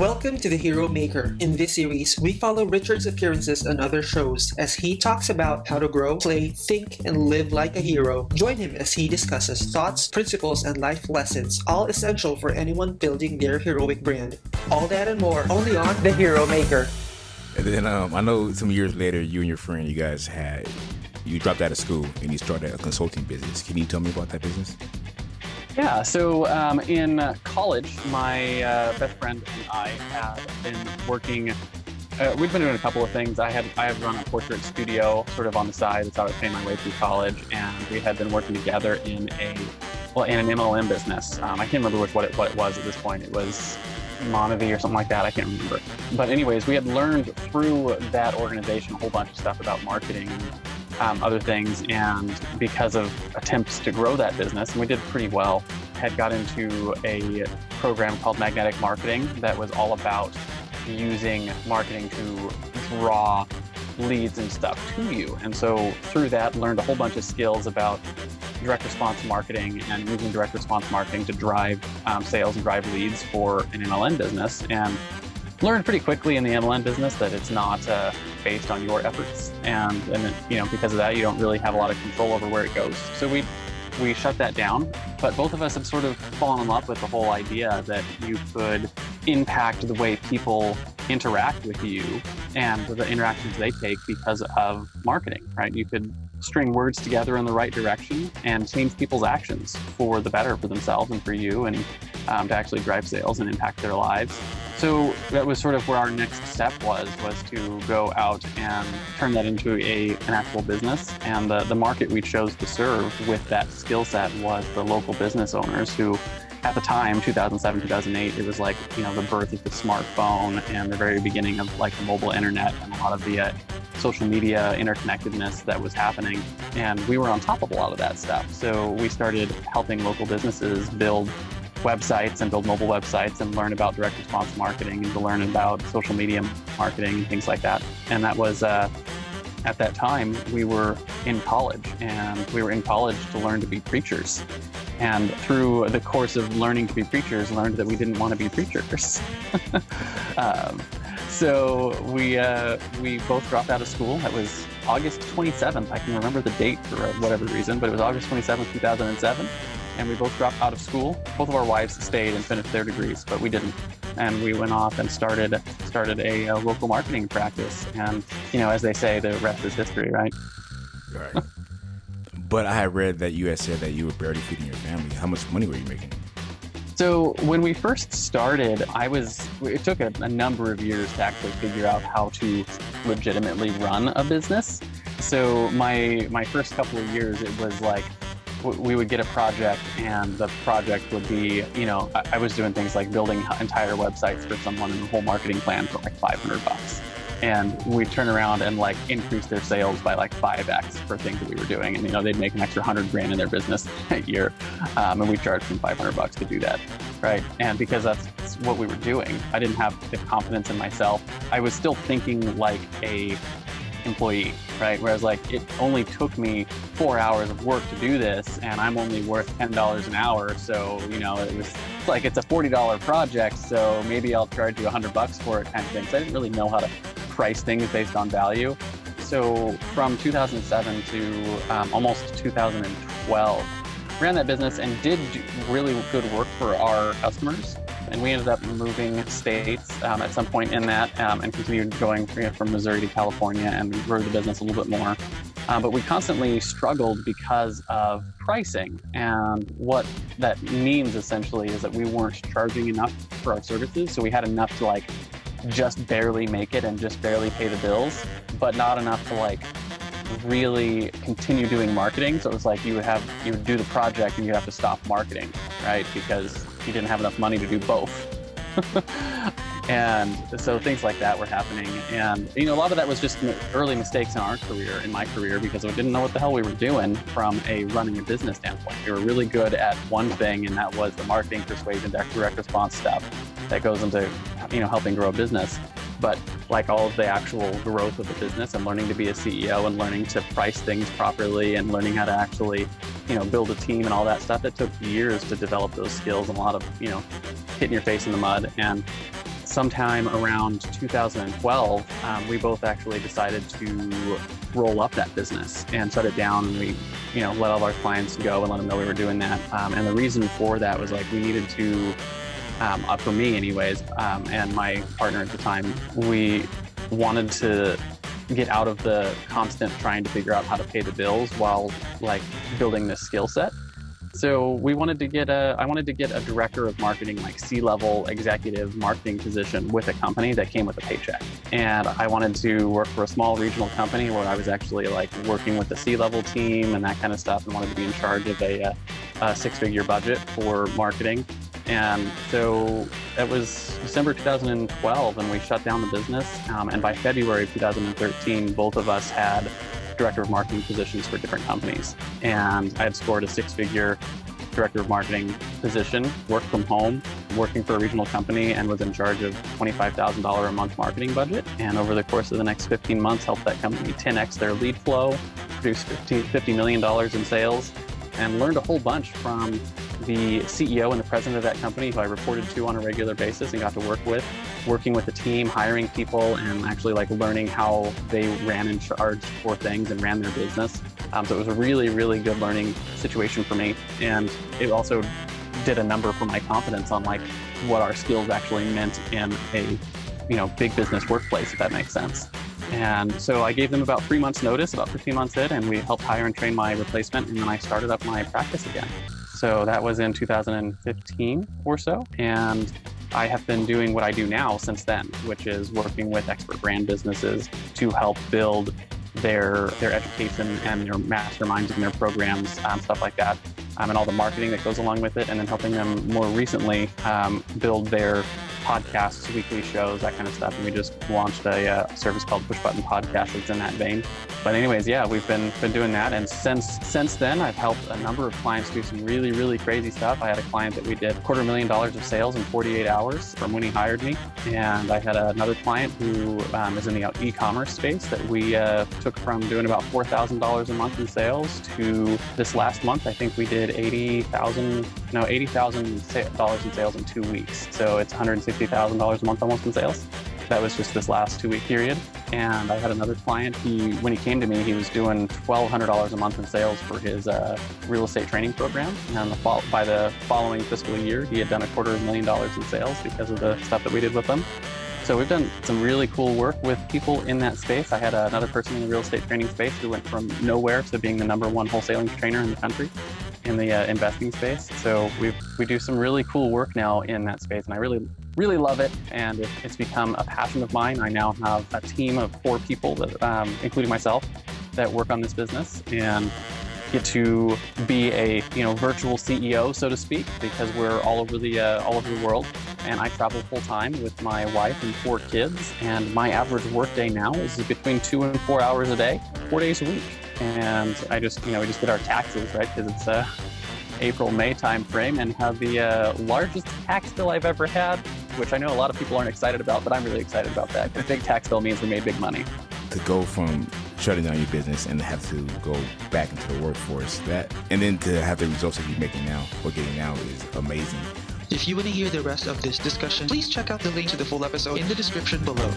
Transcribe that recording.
Welcome to The Hero Maker. In this series, we follow Richard's appearances on other shows as he talks about how to grow, play, think, and live like a hero. Join him as he discusses thoughts, principles, and life lessons, all essential for anyone building their heroic brand. All that and more, only on The Hero Maker. And then I know some years later, you and your friend, you dropped out of school and you started a consulting business. Can you tell me about that business? Yeah, so in college, my best friend and I had been working, we'd been doing a couple of things. I had run a portrait studio sort of on the side. That's how I was paying my way through college. And we had been working together in an MLM business. I can't remember what it was at this point. It was Monavie or something like that. I can't remember. But anyways, we had learned through that organization a whole bunch of stuff about marketing and other things. And because of attempts to grow that business, and we did pretty well, had got into a program called Magnetic Marketing that was all about using marketing to draw leads and stuff to you. And so through that, learned a whole bunch of skills about direct response marketing and using direct response marketing to drive sales and drive leads for an MLM business. And learned pretty quickly in the MLM business that it's not based on your efforts. And because of that, you don't really have a lot of control over where it goes. So we shut that down. But both of us have sort of fallen in love with the whole idea that you could impact the way people interact with you and the interactions they take because of marketing, right? You could string words together in the right direction and change people's actions for the better for themselves and for you, and to actually drive sales and impact their lives. So that was sort of where our next step was to go out and turn that into an actual business. And the market we chose to serve with that skill set was the local business owners who, at the time, 2007, 2008, it was like, the birth of the smartphone and the very beginning of like the mobile internet and a lot of the social media interconnectedness that was happening. And we were on top of a lot of that stuff. So we started helping local businesses build websites and build mobile websites and learn about direct response marketing and to learn about social media marketing and things like that. And that was, at that time, we were in college, and we were in college to learn to be preachers. And through the course of learning to be preachers, learned that we didn't want to be preachers. So we both dropped out of school. That was August 27th. I can remember the date for whatever reason, but it was August 27th, 2007. And we both dropped out of school. Both of our wives stayed and finished their degrees, but we didn't. And we went off and started a local marketing practice. And, as they say, the rest is history, right? Right. But I had read that you had said that you were barely feeding your family. How much money were you making? So when we first started, it took a number of years to actually figure out how to legitimately run a business. So my first couple of years, it was like, we would get a project, and the project would be, I was doing things like building entire websites for someone and the whole marketing plan for like $500. And we'd turn around and like increase their sales by like 5x for things that we were doing. And, they'd make an extra $100,000 in their business a year. And we charged them $500 to do that. Right. And because that's what we were doing, I didn't have the confidence in myself. I was still thinking like a employee, right? Whereas like it only took me 4 hours of work to do this, and I'm only worth $10 an hour. So, it was like, it's a $40 project, so maybe I'll charge you $100 for it kind of thing. So I didn't really know how to price things based on value. So from 2007 to almost 2012, ran that business and did really good work for our customers. And we ended up moving states at some point in that, and continued going from Missouri to California and grew the business a little bit more. But we constantly struggled because of pricing. And what that means essentially is that we weren't charging enough for our services. So we had enough to like just barely make it and just barely pay the bills, but not enough to like really continue doing marketing. So it was like you would do the project and you'd have to stop marketing, right? Because you didn't have enough money to do both. And so things like that were happening. And, a lot of that was just early mistakes in my career, because we didn't know what the hell we were doing from a running a business standpoint. We were really good at one thing, and that was the marketing, persuasion, direct response stuff that goes into, helping grow a business. But like all of the actual growth of the business and learning to be a CEO and learning to price things properly and learning how to actually, build a team and all that stuff, it took years to develop those skills and a lot of, hitting your face in the mud. And sometime around 2012, we both actually decided to roll up that business and shut it down. And we, let all our clients go and let them know we were doing that. And the reason for that was we needed to, for me anyways, and my partner at the time, we wanted to get out of the constant trying to figure out how to pay the bills while building this skill set. So I wanted to get a director of marketing, C-level executive marketing position with a company that came with a paycheck. And I wanted to work for a small regional company where I was actually working with the C-level team and that kind of stuff, and wanted to be in charge of a six-figure budget for marketing. And so it was December 2012 and we shut down the business. And by February of 2013, both of us had director of marketing positions for different companies. And I had scored a six-figure director of marketing position, worked from home, working for a regional company, and was in charge of $25,000 a month marketing budget. And over the course of the next 15 months, helped that company 10x their lead flow, produce $50 million in sales, and learned a whole bunch from the CEO and the president of that company, who I reported to on a regular basis and got to working with the team, hiring people, and actually learning how they ran in charge for things and ran their business. So it was a really, really good learning situation for me. And it also did a number for my confidence on what our skills actually meant in a, big business workplace, if that makes sense. And so I gave them about 3 months notice, about 15 months in, and we helped hire and train my replacement. And then I started up my practice again. So that was in 2015 or so. And I have been doing what I do now since then, which is working with expert brand businesses to help build their education and their masterminds and their programs, stuff like that, and all the marketing that goes along with it. And then helping them more recently build their podcasts, weekly shows, that kind of stuff. And we just launched a service called Push Button Podcast that's in that vein. But anyways, yeah, we've been doing that. And since then, I've helped a number of clients do some really, really crazy stuff. I had a client that we did $250,000 of sales in 48 hours from when he hired me. And I had another client who is in the e-commerce space that we took from doing about $4,000 a month in sales to this last month. I think we did $80,000 in sales in 2 weeks. So it's $160,000 a month almost in sales. That was just this last 2-week period. And I had another client, when he came to me, he was doing $1,200 a month in sales for his real estate training program. And by the following fiscal year, he had done $250,000 in sales because of the stuff that we did with them. So we've done some really cool work with people in that space. I had another person in the real estate training space who went from nowhere to being the #1 wholesaling trainer in the country in the investing space. So we do some really cool work now in that space, and I really, really love it. And it's become a passion of mine. I now have a team of 4 people, that, including myself, that work on this business, and get to be a virtual CEO, so to speak, because we're all over the world. And I travel full time with my wife and 4 kids. And my average workday now is between 2 and 4 hours a day, 4 days a week. And I just, we just did our taxes, right? Because it's April-May time frame, and have the largest tax bill I've ever had, which I know a lot of people aren't excited about, but I'm really excited about that. A big tax bill means we made big money. To go from shutting down your business and have to go back into the workforce, and then to have the results that you're making now or getting now is amazing. If you want to hear the rest of this discussion, please check out the link to the full episode in the description below.